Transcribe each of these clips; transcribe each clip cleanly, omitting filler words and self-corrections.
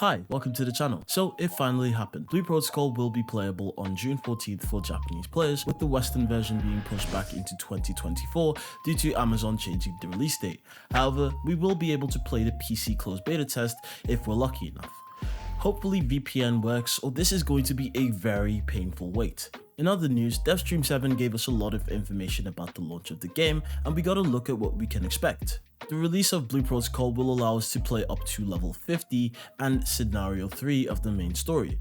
Hi, welcome to the channel. So it finally happened. Blue Protocol will be playable on June 14th for Japanese players, with the Western version being pushed back into 2024 due to Amazon changing the release date. However, we will be able to play the PC closed beta test if we're lucky enough. Hopefully VPN works, or this is going to be a very painful wait. In other news, Devstream 7 gave us a lot of information about the launch of the game, and we got a look at what we can expect. The release of Blue Protocol will allow us to play up to level 50 and scenario 3 of the main story.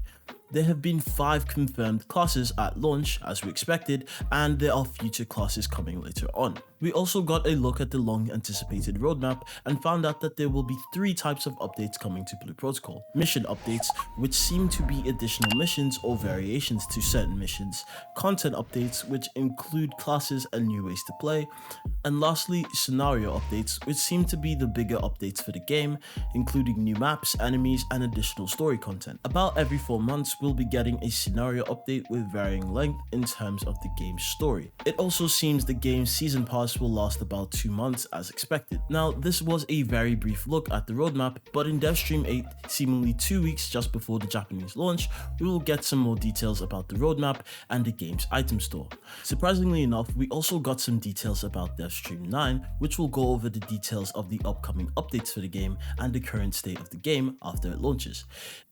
There have been 5 confirmed classes at launch as we expected, and there are future classes coming later on. We also got a look at the long anticipated roadmap and found out that there will be 3 types of updates coming to Blue Protocol. Mission updates, which seem to be additional missions or variations to certain missions, content updates, which include classes and new ways to play, and lastly scenario updates, which seem to be the bigger updates for the game, including new maps, enemies, and additional story content. About every 4 months we'll be getting a scenario update with varying length in terms of the game's story. It also seems the game's season pass will last about 2 months as expected. Now this was a very brief look at the roadmap, but in Devstream 8, seemingly 2 weeks just before the Japanese launch, we will get some more details about the roadmap and the game's item store. Surprisingly enough, we also got some details about Devstream 9, which will go over the details of the upcoming updates for the game and the current state of the game after it launches.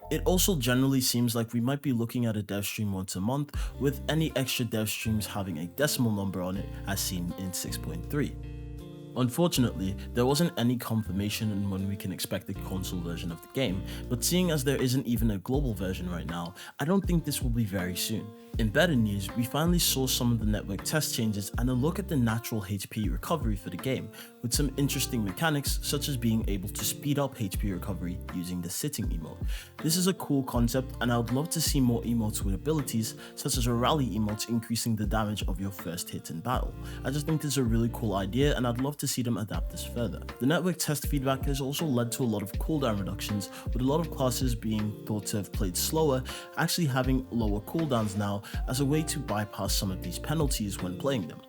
It also generally seems like we might be looking at a dev stream once a month, with any extra dev streams having a decimal number on it as seen in 6.3. Unfortunately, there wasn't any confirmation on when we can expect the console version of the game, but seeing as there isn't even a global version right now, I don't think this will be very soon. In better news, we finally saw some of the network test changes and a look at the natural HP recovery for the game, with some interesting mechanics such as being able to speed up HP recovery using the sitting emote. This is a cool concept, and I would love to see more emotes with abilities such as a rally emote increasing the damage of your first hit in battle. I just think this is a really cool idea, and I'd love to see them adapt this further. The network test feedback has also led to a lot of cooldown reductions, with a lot of classes being thought to have played slower actually having lower cooldowns now as a way to bypass some of these penalties when playing them,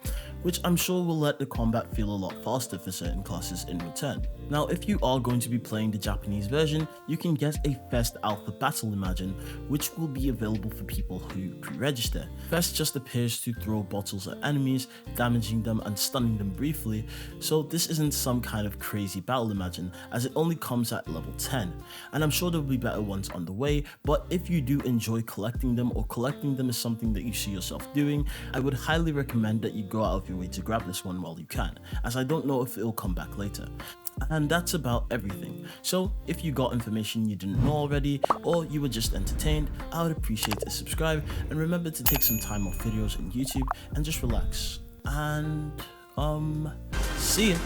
which I'm sure will let the combat feel a lot faster for certain classes in return. Now, if you are going to be playing the Japanese version, you can get a Fest Alpha Battle Imagine, which will be available for people who pre-register. Fest just appears to throw bottles at enemies, damaging them and stunning them briefly, so this isn't some kind of crazy battle imagine, as it only comes at level 10, and I'm sure there will be better ones on the way, but if you do enjoy collecting them, or collecting them is something that you see yourself doing, I would highly recommend that you go out of your way to grab this one while you can, as I don't know if it'll come back later. And that's about everything. So if you got information you didn't know already, or you were just entertained, I would appreciate a subscribe, and remember to take some time off videos on YouTube and just relax. And see ya.